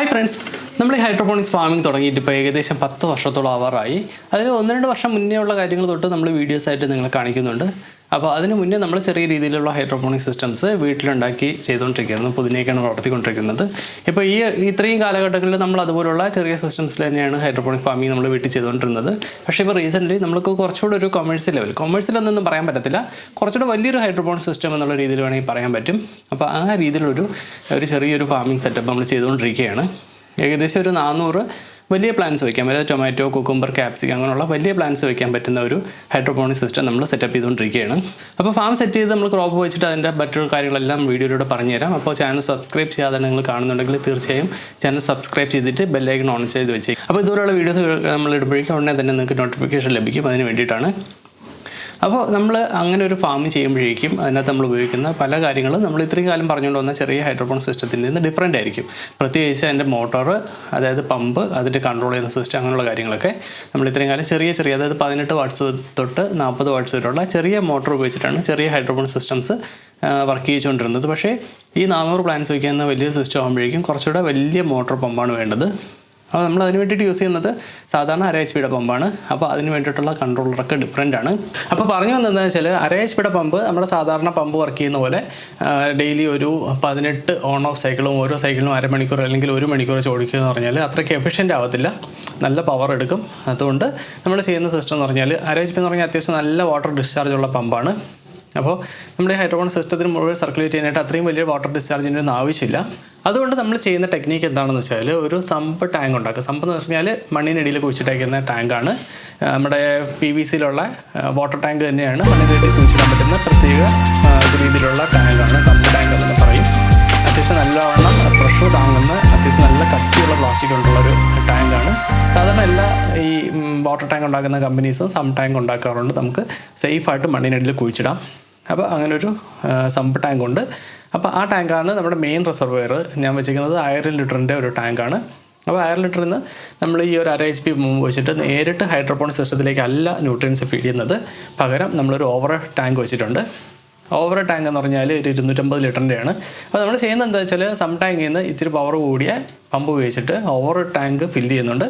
Hi friends, നമ്മൾ ഈ hydroponics farming തുടങ്ങിയിട്ട് ഇപ്പോൾ ഏകദേശം 10 വർഷത്തോളം ആവാറായി. അതിൽ 1-2 വർഷം മുന്നേ ഉള്ള കാര്യങ്ങൾ തൊട്ട് നമ്മൾ വീഡിയോസായിട്ട് നിങ്ങളെ കാണിക്കുന്നുണ്ട്. അപ്പോൾ അതിന് മുന്നേ നമ്മൾ ചെറിയ രീതിയിലുള്ള ഹൈഡ്രോപോണിക് സിസ്റ്റംസ് വീട്ടിലുണ്ടാക്കി ചെയ്തുകൊണ്ടിരിക്കുകയായിരുന്നു. പുതിനേക്കാണ് വളർത്തിക്കൊണ്ടിരിക്കുന്നത്. ഇപ്പോൾ ഇത്രയും കാലഘട്ടങ്ങളിൽ നമ്മൾ അതുപോലുള്ള ചെറിയ സിസ്റ്റംസിൽ തന്നെയാണ് ഹൈഡ്രോപോണിക് ഫാമിംഗ് നമ്മൾ വീട്ടിൽ ചെയ്തുകൊണ്ടിരുന്നത്. പക്ഷേ ഇപ്പോൾ റീസെൻ്റ്ലി നമുക്ക് കുറച്ചുകൂടെ ഒരു കൊമേഴ്സ്യലൊന്നും പറയാൻ പറ്റത്തില്ല, കുറച്ചുകൂടെ വലിയൊരു ഹൈഡ്രോപോണിക് സിസ്റ്റം എന്നുള്ള രീതിയിൽ വേണമെങ്കിൽ പറയാൻ പറ്റും. അപ്പോൾ ആ രീതിയിലൊരു ചെറിയൊരു ഫാമിംഗ് സെറ്റപ്പ് നമ്മൾ ചെയ്തുകൊണ്ടിരിക്കുകയാണ്. ഏകദേശം ഒരു 400 വലിയ പ്ലാന്റ്സ് വയ്ക്കാം, അതായത് ടൊമാറ്റോ, കുക്കുംബർ, ക്യാപ്സിക്കം അങ്ങനെയുള്ള വലിയ പ്ലാന്റ്സ് വയ്ക്കാൻ പറ്റുന്ന ഒരു ഹൈഡ്രോപോണിക് സിസ്റ്റം നമ്മൾ സെറ്റപ്പ് ചെയ്തുകൊണ്ടിരിക്കുകയാണ്. അപ്പോൾ ഫാം സെറ്റ് ചെയ്ത് നമ്മൾ ക്രോപ്പ് വെച്ചിട്ട് അതിൻ്റെ മറ്റൊരു കാര്യങ്ങളെല്ലാം വീഡിയോയിലൂടെ പറഞ്ഞുതരാം. അപ്പോൾ ചാനൽ സബ്സ്ക്രൈബ് ചെയ്യാതെ നിങ്ങൾ കാണുന്നുണ്ടെങ്കിൽ തീർച്ചയായും ചാനൽ സബ്സ്ക്രൈബ് ചെയ്തിട്ട് ബെല്ലൈക്കൺ ഓൺ ചെയ്ത് വെച്ചേക്കും. അപ്പോൾ ഇതുപോലുള്ള വീഡിയോസ് നമ്മൾ ഇടുമ്പോഴേക്കും ഉടനെ തന്നെ നിങ്ങൾക്ക് നോട്ടിഫിക്കേഷൻ ലഭിക്കും. അതിന് വേണ്ടിയിട്ടാണ്. അപ്പോൾ നമ്മൾ അങ്ങനെ ഒരു ഫാം ചെയ്യുമ്പോഴേക്കും അതിനകത്ത് നമ്മൾ ഉപയോഗിക്കുന്ന പല കാര്യങ്ങളും നമ്മൾ ഇത്രയും കാലം പറഞ്ഞുകൊണ്ട് വന്ന ചെറിയ ഹൈഡ്രോപോണിക് സിസ്റ്റത്തിൽ നിന്ന് ഡിഫറൻ്റ് ആയിരിക്കും. പ്രത്യേകിച്ച് അതിൻ്റെ മോട്ടോർ, അതായത് പമ്പ്, അതിൻ്റെ കൺട്രോൾ ചെയ്യുന്ന സിസ്റ്റം, അങ്ങനെയുള്ള കാര്യങ്ങളൊക്കെ നമ്മൾ ഇത്രയും കാലം ചെറിയ അതായത് 18 വാട്ട്സ് തൊട്ട് 40 വാട്ട്സ് വരെയുള്ള ചെറിയ മോട്ടോർ ഉപയോഗിച്ചിട്ടാണ് ചെറിയ ഹൈഡ്രോപോണിക് സിസ്റ്റംസ് വർക്ക് ചെയ്തുകൊണ്ടിരുന്നത്. പക്ഷേ ഈ 400 പ്ലാന്റ്സ് വയ്ക്കുന്ന വലിയ സിസ്റ്റം ആകുമ്പോഴേക്കും കുറച്ചുകൂടെ വലിയ മോട്ടോർ പമ്പാണ് വേണ്ടത്. അപ്പോൾ നമ്മൾ അതിന് വേണ്ടിയിട്ട് യൂസ് ചെയ്യുന്നത് സാധാരണ 1.5 HP പമ്പാണ്. അപ്പോൾ അതിന് വേണ്ടിയിട്ടുള്ള കൺട്രോളറൊക്കെ ഡിഫറൻ്റ് ആണ്. അപ്പോൾ പറഞ്ഞു വന്നതെന്ന് വെച്ചാൽ 1.5 HP പമ്പ് നമ്മുടെ സാധാരണ പമ്പ് വർക്ക് ചെയ്യുന്ന പോലെ ഡെയിലി ഒരു 18 ഓൺ ഓഫ് സൈക്കിളും ഓരോ സൈക്കിളിനും 1/2 മണിക്കൂർ അല്ലെങ്കിൽ 1 മണിക്കൂർ ചോദിക്കുക എന്ന് പറഞ്ഞാൽ അത്രയ്ക്ക് എഫിഷ്യൻ്റ് ആവത്തില്ല, നല്ല പവർ എടുക്കും. അതുകൊണ്ട് നമ്മൾ ചെയ്യുന്ന സിസ്റ്റം എന്ന് പറഞ്ഞാൽ 1.5 HP എന്ന് പറഞ്ഞാൽ അത്യാവശ്യം നല്ല വാട്ടർ ഡിസ്ചാർജ് ഉള്ള പമ്പാണ്. അപ്പോൾ നമ്മുടെ ഹൈഡ്രോപോണിക് സിസ്റ്റത്തിന് മുഴുവൻ സർക്കുലേറ്റ് ചെയ്യാനായിട്ട് അത്രയും വലിയ വാട്ടർ ഡിസ്ചാർജിൻ്റെ ഒന്നും ആവശ്യമില്ല. അതുകൊണ്ട് നമ്മൾ ചെയ്യുന്ന ടെക്നീക്ക് എന്താണെന്ന് വെച്ചാൽ ഒരു സമ്പ് ടാങ്ക് ഉണ്ടാക്കുക. സമ്പ് എന്ന് പറഞ്ഞാൽ മണ്ണിനടിയിൽ കുഴിച്ചിട്ടേക്കുന്ന ടാങ്കാണ്. നമ്മുടെ PVCയിലുള്ള വാട്ടർ ടാങ്ക് തന്നെയാണ്, മണ്ണിനടിയിൽ കുഴിച്ചിടാൻ പറ്റുന്ന പ്രത്യേക രീതിയിലുള്ള ടാങ്കാണ് സമ്പ് ടാങ്ക് എന്ന് പറയും. അത്യാവശ്യം നല്ലവണ്ണം പ്രഷർ താങ്ങുന്ന അത്യാവശ്യം നല്ല കട്ടിയുള്ള പ്ലാസ്റ്റിക് കൊണ്ടുള്ളൊരു ടാങ്കാണ്. സാധാരണ എല്ലാ ഈ വാട്ടർ ടാങ്ക് ഉണ്ടാക്കുന്ന കമ്പനീസും സമ്പ് ടാങ്ക് ഉണ്ടാക്കാറുണ്ട്. നമുക്ക് സേഫായിട്ട് മണ്ണിനടിയിൽ കുഴിച്ചിടാം. അപ്പോൾ അങ്ങനൊരു സമ്പ് ടാങ്ക് ഉണ്ട്. അപ്പോൾ ആ ടാങ്കാണ് നമ്മുടെ മെയിൻ റിസർവെയർ. ഞാൻ വെച്ചിരിക്കുന്നത് 1000 ലിറ്ററിൻ്റെ ഒരു ടാങ്കാണ്. അപ്പോൾ 1000 ലിറ്ററിൽ നിന്ന് നമ്മൾ ഈ ഒരു 1.5 HP പമ്പ് വെച്ചിട്ട് നേരിട്ട് ഹൈഡ്രോപോണിക് സിസ്റ്റത്തിലേക്ക് അല്ല ന്യൂട്രിയൻസ് ഫീഡ് ചെയ്യുന്നത്. പകരം നമ്മളൊരു ഓവർ ടാങ്ക് വെച്ചിട്ടുണ്ട്. ഓവർ ടാങ്ക് എന്ന് പറഞ്ഞാൽ ഒരു 250 ലിറ്ററിൻ്റെയാണ്. അപ്പോൾ നമ്മൾ ചെയ്യുന്നത് എന്താ വെച്ചാൽ സം ടാങ്കിൽ നിന്ന് ഇത്തിരി പവർ കൂടിയ പമ്പ് ഉപയോഗിച്ചിട്ട് ഓവർ ടാങ്ക് ഫില്ല് ചെയ്യുന്നുണ്ട്.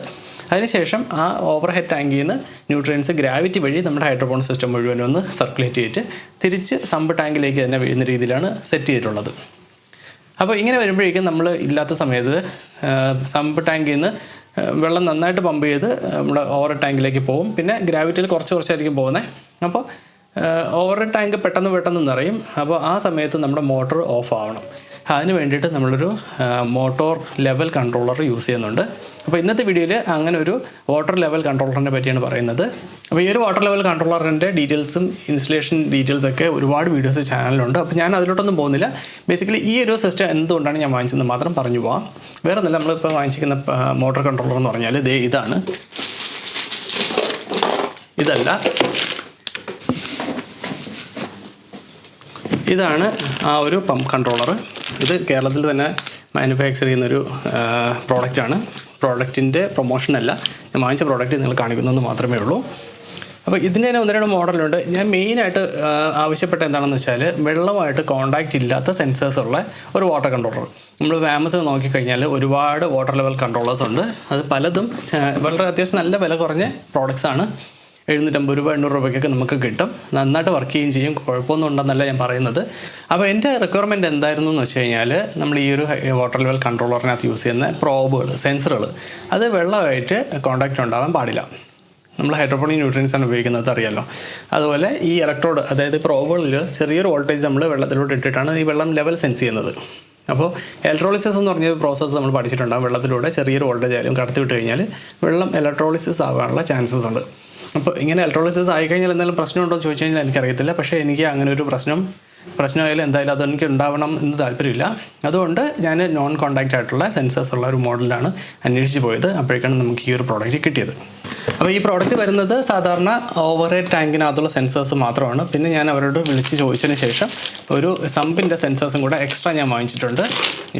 അതിനുശേഷം ആ ഓവർ ഹെഡ് ടാങ്കിൽ നിന്ന് ന്യൂട്രിയൻസ് ഗ്രാവിറ്റി വഴി നമ്മുടെ ഹൈഡ്രോപോണിക് സിസ്റ്റം മുഴുവനും ഒന്ന് സർക്കുലേറ്റ് ചെയ്തിട്ട് തിരിച്ച് സമ്പ് ടാങ്കിലേക്ക് തന്നെ വീഴുന്ന രീതിയിലാണ് സെറ്റ് ചെയ്തിട്ടുള്ളത്. അപ്പോൾ ഇങ്ങനെ വരുമ്പോഴേക്കും നമ്മൾ ഇല്ലാത്ത സമയത്ത് സമ്പ് ടാങ്കിൽ നിന്ന് വെള്ളം നന്നായിട്ട് പമ്പ് ചെയ്ത് നമ്മുടെ ഓവർ ടാങ്കിലേക്ക് പോകും. പിന്നെ ഗ്രാവിറ്റിയിൽ കുറച്ചായിരിക്കും പോകുന്നത്. അപ്പോൾ ഓവർ ടാങ്ക് പെട്ടെന്ന് നിറയും. അപ്പോൾ ആ സമയത്ത് നമ്മുടെ മോട്ടോർ ഓഫ് ആവണം. അതിന് വേണ്ടിയിട്ട് നമ്മളൊരു മോട്ടോർ ലെവൽ കൺട്രോളർ യൂസ് ചെയ്യുന്നുണ്ട്. അപ്പോൾ ഇന്നത്തെ വീഡിയോയിൽ അങ്ങനെ ഒരു വാട്ടർ ലെവൽ കൺട്രോളറിനെ പറ്റിയാണ് പറയുന്നത്. അപ്പോൾ ഈ ഒരു വാട്ടർ ലെവൽ കൺട്രോളറിൻ്റെ ഡീറ്റെയിൽസും ഇൻസ്റ്റലേഷൻ ഡീറ്റെയിൽസൊക്കെ ഒരുപാട് വീഡിയോസ് ചാനലിലുണ്ട്. അപ്പോൾ ഞാൻ അതിലോട്ടൊന്നും പോകുന്നില്ല. ബേസിക്കലി ഈ ഒരു സിസ്റ്റം എന്തുകൊണ്ടാണ് ഞാൻ വാങ്ങിച്ചത് മാത്രം പറഞ്ഞു പോകാം. വേറെ ഒന്നുമില്ല, നമ്മളിപ്പോൾ വാങ്ങിച്ചിരിക്കുന്ന മോട്ടോർ കൺട്രോളർ എന്ന് പറഞ്ഞാൽ ഇതാണ്. ഇതാണ് ആ ഒരു പമ്പ് കൺട്രോളർ. ഇത് കേരളത്തിൽ തന്നെ മാനുഫാക്ചർ ചെയ്യുന്നൊരു പ്രോഡക്റ്റാണ്. പ്രോഡക്റ്റിൻ്റെ പ്രൊമോഷനല്ല, ഞാൻ വാങ്ങിച്ച പ്രോഡക്റ്റ് നിങ്ങൾ കാണിക്കുന്നതെന്ന് മാത്രമേ ഉള്ളൂ. അപ്പോൾ ഇതിൻ്റെ തന്നെ 1-2 മോഡലുണ്ട്. ഞാൻ മെയിനായിട്ട് ആവശ്യപ്പെട്ട എന്താണെന്ന് വെച്ചാൽ വെള്ളമായിട്ട് കോൺടാക്റ്റ് ഇല്ലാത്ത സെൻസേഴ്സ് ഉള്ള ഒരു വാട്ടർ കൺട്രോളർ. നമ്മൾ ആമസോൺ നോക്കിക്കഴിഞ്ഞാൽ ഒരുപാട് വാട്ടർ ലെവൽ കൺട്രോളേഴ്സ് ഉണ്ട്. അത് പലതും വളരെ അത്യാവശ്യം നല്ല വില കുറഞ്ഞ പ്രോഡക്റ്റ്സാണ്. 750 രൂപ 800 രൂപയ്ക്കൊക്കെ നമുക്ക് കിട്ടും. നന്നായിട്ട് വർക്ക് ചെയ്യുകയും ചെയ്യും, കുഴപ്പമൊന്നും ഉണ്ടെന്നല്ല ഞാൻ പറയുന്നത്. അപ്പോൾ എൻ്റെ റിക്വയർമെൻറ്റ് എന്തായിരുന്നു എന്ന് വെച്ച് കഴിഞ്ഞാൽ നമ്മൾ ഈ ഒരു വാട്ടർ ലെവൽ കൺട്രോളറിനകത്ത് യൂസ് ചെയ്യുന്ന പ്രോബുകൾ, സെൻസറുകൾ, അത് വെള്ളമായിട്ട് കോൺടാക്റ്റ് ഉണ്ടാകാൻ പാടില്ല. നമ്മൾ ഹൈഡ്രോപോണിക് ന്യൂട്രിയൻസാണ് ഉപയോഗിക്കുന്നത്, അറിയാമല്ലോ. അതുപോലെ ഈ ഇലക്ട്രോഡ്, അതായത് പ്രോബുകളിൽ ചെറിയൊരു വോൾട്ടേജ് നമ്മൾ വെള്ളത്തിലോട്ട് ഇട്ടിട്ടാണ് ഈ വെള്ളം ലെവൽ സെൻസ് ചെയ്യുന്നത്. അപ്പോൾ ഇലക്ട്രോളിസിസ് എന്ന് പറഞ്ഞ പ്രോസസ്സ് നമ്മൾ പഠിച്ചിട്ടുണ്ടാകും. വെള്ളത്തിലൂടെ ചെറിയൊരു വോൾട്ടേജ് ആയാലും കടത്തി വിട്ട് കഴിഞ്ഞാൽ വെള്ളം ഇലക്ട്രോളിസിസ് ആകാനുള്ള ചാൻസസ് ഉണ്ട്. അപ്പോൾ ഇങ്ങനെ ഇലക്ട്രോളിസിസ് ആയിക്കഴിഞ്ഞാൽ എന്തെങ്കിലും പ്രശ്നമുണ്ടോ എന്ന് ചോദിച്ചു കഴിഞ്ഞാൽ എനിക്കറിയത്തില്ല. പക്ഷേ എനിക്ക് അങ്ങനെ ഒരു പ്രശ്നമായാലും എന്തായാലും അതെനിക്ക് ഉണ്ടാവണം എന്ന് താല്പര്യമില്ല. അതുകൊണ്ട് ഞാൻ നോൺ കോൺടാക്റ്റ് ആയിട്ടുള്ള സെൻസേഴ്സ് ഉള്ള ഒരു മോഡലാണ് അന്വേഷിച്ച് പോയത്. അപ്പോഴേക്കാണ് നമുക്ക് ഈ ഒരു പ്രോഡക്റ്റ് കിട്ടിയത്. അപ്പോൾ ഈ പ്രോഡക്റ്റ് വരുന്നത് സാധാരണ ഓവർ ഹെഡ് ടാങ്കിനകത്തുള്ള സെൻസേഴ്സ് മാത്രമാണ്. പിന്നെ ഞാൻ അവരോട് വിളിച്ച് ചോദിച്ചതിന് ശേഷം ഒരു സമ്പിൻ്റെ സെൻസേഴ്സും കൂടെ എക്സ്ട്രാ ഞാൻ വാങ്ങിച്ചിട്ടുണ്ട്.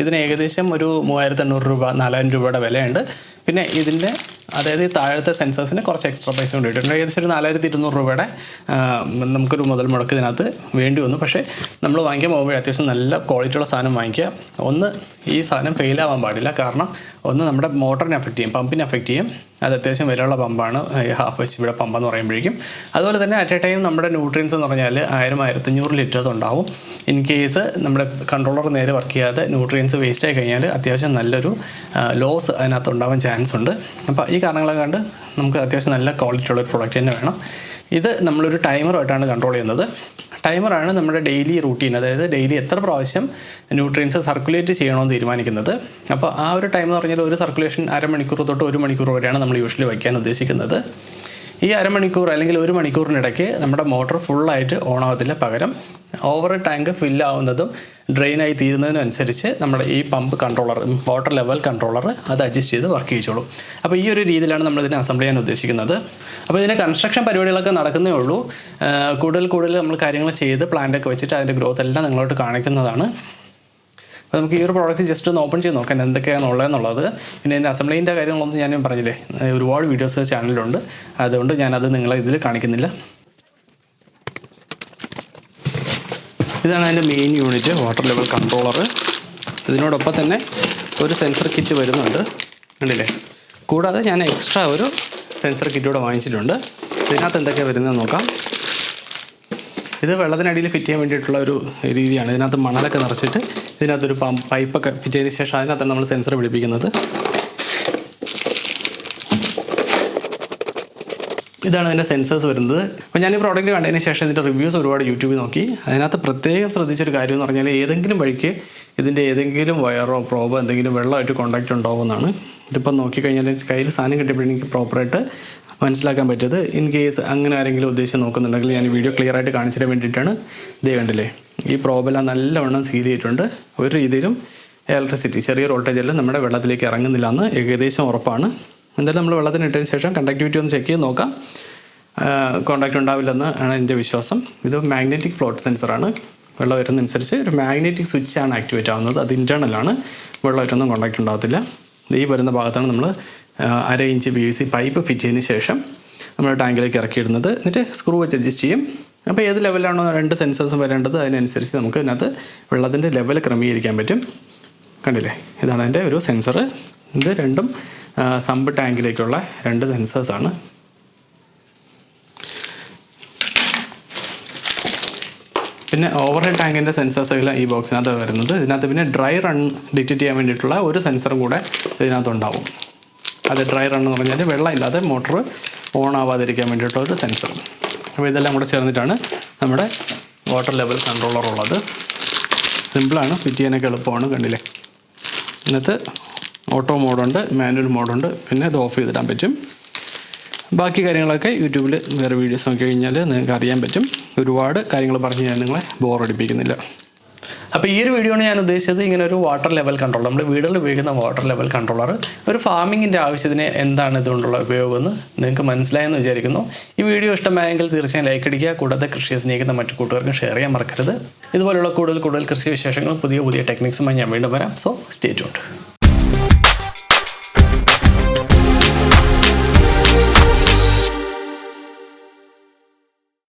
ഇതിന് ഏകദേശം ഒരു 3800 രൂപ 4000 രൂപയുടെ വിലയുണ്ട്. പിന്നെ ഇതിൻ്റെ അതായത് ഈ താഴത്തെ സെൻസേഴ്സിന് കുറച്ച് എക്സ്ട്രാ പൈസ കൊണ്ട് കിട്ടുന്നുണ്ട്. ഏകദേശം ഒരു 4200 രൂപയുടെ നമുക്കൊരു മുതൽ മുടക്ക് ഇതിനകത്ത് വേണ്ടി വന്നു. പക്ഷേ നമ്മൾ വാങ്ങിക്കാൻ പോകുമ്പോൾ അത്യാവശ്യം നല്ല ക്വാളിറ്റിയുള്ള സാധനം വാങ്ങിക്കുക. ഒന്ന്, ഈ സാധനം ഫെയിലാവാൻ പാടില്ല. കാരണം ഒന്ന്, നമ്മുടെ മോട്ടറിനെ അഫക്റ്റ് ചെയ്യും, പമ്പിനെ അഫക്റ്റ് ചെയ്യും. അത് അത്യാവശ്യം വിലയുള്ള പമ്പാണ്, ഹാഫ് HP പമ്പെന്ന് പറയുമ്പോഴേക്കും. അതുപോലെ തന്നെ അറ്റ് എ ടൈം നമ്മുടെ ന്യൂട്രിയൻസ് എന്ന് പറഞ്ഞാൽ 1000-1500 ലിറ്റേഴ്സ് ഉണ്ടാവും. ഇൻ കേസ് നമ്മുടെ കൺട്രോളർ നേരെ വർക്ക് ചെയ്യാതെ ന്യൂട്രിയൻസ് വേസ്റ്റ് ആയി കഴിഞ്ഞാൽ അത്യാവശ്യം നല്ലൊരു ലോസ് അതിനകത്ത് ഉണ്ടാവാൻ ചാൻസ് ഉണ്ട്. അപ്പോൾ ഈ കാരണങ്ങളെ കണ്ട് നമുക്ക് അത്യാവശ്യം നല്ല ക്വാളിറ്റി ഉള്ളൊരു പ്രോഡക്റ്റ് തന്നെ വേണം. ഇത് നമ്മളൊരു ടൈമറുമായിട്ടാണ് കൺട്രോൾ ചെയ്യുന്നത്. ടൈമറാണ് നമ്മുടെ ഡെയിലി റൂട്ടീൻ, അതായത് ഡെയിലി എത്ര പ്രാവശ്യം ന്യൂട്രിയൻസ് സർക്കുലേറ്റ് ചെയ്യണമെന്ന് തീരുമാനിക്കുന്നത്. അപ്പോൾ ആ ഒരു ടൈം എന്ന് പറഞ്ഞാൽ ഒരു സർക്കുലേഷൻ 1/2 മണിക്കൂർ തൊട്ട് 1 മണിക്കൂർ വരെയാണ് നമ്മൾ യൂഷ്വലി വയ്ക്കാൻ ഉദ്ദേശിക്കുന്നത്. ഈ 1/2 മണിക്കൂർ അല്ലെങ്കിൽ 1 മണിക്കൂറിനിടയ്ക്ക് നമ്മുടെ മോട്ടോർ ഫുള്ളായിട്ട് ഓൺ ആവത്തില്ല. പകരം ഓവർ ടാങ്ക് ഫില്ലാവുന്നതും ഡ്രെയിനായി തീരുന്നതിനനുസരിച്ച് നമ്മുടെ ഈ pump controller, water level controller അത് അഡ്ജസ്റ്റ് ചെയ്ത് വർക്ക് ചെയ്യിച്ചോളും. അപ്പോൾ ഈ ഒരു രീതിയിലാണ് നമ്മളിതിനെ അസംബിൾ ചെയ്യാൻ ഉദ്ദേശിക്കുന്നത്. അപ്പോൾ ഇതിൻ്റെ കൺസ്ട്രക്ഷൻ പരിപാടികളൊക്കെ നടക്കുന്നേ ഉള്ളൂ. കൂടുതൽ നമ്മൾ കാര്യങ്ങൾ ചെയ്ത് പ്ലാന്റൊക്കെ വെച്ചിട്ട് അതിൻ്റെ ഗ്രോത്ത് എല്ലാം നിങ്ങളോട്ട് കാണിക്കുന്നതാണ്. അപ്പോൾ നമുക്ക് ഈ ഒരു പ്രോഡക്റ്റ് ജസ്റ്റ് ഒന്ന് ഓപ്പൺ ചെയ്ത് നോക്കാം എന്തൊക്കെയാണ് ഉള്ളതെന്നുള്ളത്. പിന്നെ എൻ്റെ അസംബ്ലിൻ്റെ കാര്യങ്ങളൊന്നും ഞാൻ പറഞ്ഞില്ലേ, ഒരുപാട് വീഡിയോസ് ചാനലിലുണ്ട്. അതുകൊണ്ട് ഞാനത് നിങ്ങളെ ഇതിൽ കാണിക്കുന്നില്ല. ഇതാണ് അതിൻ്റെ main unit, water level controller. ഇതിനോടൊപ്പം തന്നെ ഒരു സെൻസർ കിറ്റ് വരുന്നുണ്ട്, കണ്ടില്ലേ. കൂടാതെ ഞാൻ എക്സ്ട്രാ ഒരു സെൻസർ കിറ്റ് കൂടെ വാങ്ങിച്ചിട്ടുണ്ട്. ഇതിനകത്ത് എന്തൊക്കെയാണ് വരുന്നതെന്ന് നോക്കാം. ഇത് വെള്ളത്തിനടിയിൽ ഫിറ്റ് ചെയ്യാൻ വേണ്ടിയിട്ടുള്ള ഒരു രീതിയാണ്. ഇതിനകത്ത് മണലൊക്കെ നിറച്ചിട്ട് ഇതിനകത്തൊരു പൈപ്പൊക്കെ ഫിറ്റ് ചെയ്തതിന് ശേഷം അതിനകത്താണ് നമ്മൾ സെൻസർ പിടിപ്പിക്കുന്നത്. ഇതാണ് ഇതിൻ്റെ സെൻസേഴ്സ് വരുന്നത്. അപ്പോൾ ഞാൻ ഈ പ്രോഡക്റ്റ് കണ്ടതിന് ശേഷം ഇതിൻ്റെ റിവ്യൂസ് ഒരുപാട് യൂട്യൂബിൽ നോക്കി. അതിനകത്ത് പ്രത്യേകം ശ്രദ്ധിച്ചൊരു കാര്യം എന്ന് പറഞ്ഞാൽ ഏതെങ്കിലും വഴിക്ക് ഇതിൻ്റെ ഏതെങ്കിലും വയറോ പ്രോബോ എന്തെങ്കിലും വെള്ളമായിട്ട് കോൺടാക്റ്റ് ഉണ്ടാവുമെന്നാണ്. ഇതിപ്പം നോക്കിക്കഴിഞ്ഞാൽ കയ്യിൽ സാധനം കിട്ടിയപ്പോഴും എനിക്ക് പ്രോപ്പറായിട്ട് മനസ്സിലാക്കാൻ പറ്റിയത്. ഇൻ കേസ് അങ്ങനെ ആരെങ്കിലും ഉദ്ദേശിച്ച് നോക്കുന്നുണ്ടെങ്കിൽ ഞാൻ വീഡിയോ ക്ലിയർ ആയിട്ട് കാണിച്ചു തരാൻ വേണ്ടിയിട്ടാണ്. ഇതേ കണ്ടില്ലേ, ഈ പ്രോബെല്ലാം നല്ലവണ്ണം സീൽ ചെയ്തിട്ടുണ്ട്. ഒരു രീതിയിലും ഇലക്ട്രിസിറ്റി ചെറിയൊരു വോൾട്ടേജെല്ലാം നമ്മുടെ വെള്ളത്തിലേക്ക് ഇറങ്ങുന്നില്ല എന്ന് ഏകദേശം ഉറപ്പാണ്. എന്തായാലും നമ്മൾ വെള്ളത്തിന് ഇട്ടതിന് ശേഷം കണ്ടക്ടിവിറ്റി ഒന്ന് ചെക്ക് ചെയ്ത് നോക്കാം. കോൺടാക്റ്റ് ഉണ്ടാവില്ലെന്ന് ആണ് എൻ്റെ വിശ്വാസം. ഇത് മാഗ്നറ്റിക് ഫ്ലോട്ട് സെൻസറാണ്. വെള്ളം വരുന്നതനുസരിച്ച് ഒരു മാഗ്നറ്റിക് സ്വിച്ചാണ് ആക്ടിവേറ്റ് ആവുന്നത്. അത് ഇൻറ്റേർണലാണ്, വെള്ളമായിട്ടൊന്നും കോൺടാക്റ്റ് ഉണ്ടാകത്തില്ല. ഈ വരുന്ന ഭാഗത്താണ് നമ്മൾ 1/2 ഇഞ്ച് PVC പൈപ്പ് ഫിറ്റ് ചെയ്തതിന് ശേഷം നമ്മൾ ടാങ്കിലേക്ക് ഇറക്കിയിടുന്നത്. എന്നിട്ട് സ്ക്രൂ വെച്ച് അഡ്ജസ്റ്റ് ചെയ്യും. അപ്പോൾ ഏത് ലെവലാണോ 2 സെൻസേഴ്സും വരേണ്ടത് അതിനനുസരിച്ച് നമുക്ക് ഇതിനകത്ത് വെള്ളത്തിൻ്റെ ലെവൽ ക്രമീകരിക്കാൻ പറ്റും. കണ്ടില്ലേ, ഇതാണ് അതിൻ്റെ ഒരു സെൻസർ. ഇത് രണ്ടും സമ്പ് ടാങ്കിലേക്കുള്ള 2 സെൻസേഴ്സാണ്. പിന്നെ ഓവർ ഹെഡ് ടാങ്കിൻ്റെ സെൻസേഴ്സെല്ലാം ഈ ബോക്സിനകത്ത് വരുന്നത്. ഇതിനകത്ത് പിന്നെ ഡ്രൈ റൺ ഡിറ്റക്റ്റ് ചെയ്യാൻ വേണ്ടിയിട്ടുള്ള ഒരു സെൻസറും കൂടെ ഇതിനകത്തുണ്ടാവും. അത് ഡ്രൈ റൺ എന്ന് പറഞ്ഞാൽ വെള്ളം ഇല്ലാതെ മോട്ടർ ഓൺ ആവാതിരിക്കാൻ വേണ്ടിയിട്ടുള്ള ഒരു സെൻസർ. അപ്പോൾ ഇതെല്ലാം കൂടെ ചേർന്നിട്ടാണ് നമ്മുടെ വാട്ടർ ലെവൽ കൺട്രോളർ ഉള്ളത്. സിമ്പിളാണ്, ഫിറ്റ് ചെയ്യാനൊക്കെ എളുപ്പമാണ്. കണ്ടില്ലേ, ഇതിനകത്ത് ഓട്ടോ മോഡുണ്ട്, മാനുവൽ മോഡുണ്ട്, പിന്നെ ഇത് ഓഫ് ചെയ്തിടാൻ പറ്റും. ബാക്കി കാര്യങ്ങളൊക്കെ യൂട്യൂബിൽ വേറെ വീഡിയോസ് നോക്കി കഴിഞ്ഞാൽ നിങ്ങൾക്ക് അറിയാൻ പറ്റും. ഒരുപാട് കാര്യങ്ങൾ പറഞ്ഞ് ഞാൻ നിങ്ങളെ ബോറടിപ്പിക്കുന്നില്ല. അപ്പോൾ ഈ ഒരു വീഡിയോയാണ് ഞാൻ ഉദ്ദേശിച്ചത്. ഇങ്ങനെ ഒരു വാട്ടർ ലെവൽ കൺട്രോളർ, നമ്മുടെ വീടുകളിൽ ഉപയോഗിക്കുന്ന വാട്ടർ ലെവൽ കൺട്രോളർ, ഒരു ഫാമിങ്ങിൻ്റെ ആവശ്യത്തിന് എന്താണ് ഇതുകൊണ്ടുള്ള ഉപയോഗമെന്ന് നിങ്ങൾക്ക് മനസ്സിലായെന്ന് വിചാരിക്കുന്നു. ഈ വീഡിയോ ഇഷ്ടമായെങ്കിൽ തീർച്ചയായും ലൈക്ക് അടിക്കുക. കൂടാതെ കൃഷിയെ സ്നേഹിക്കുന്ന മറ്റു കൂട്ടുകാർക്ക് ഷെയർ ചെയ്യാൻ മറക്കരുത്. ഇതുപോലുള്ള കൂടുതൽ കൃഷി വിശേഷങ്ങളും പുതിയ ടെക്നിക്സുമായി ഞാൻ വീണ്ടും വരാം. So stay tuned.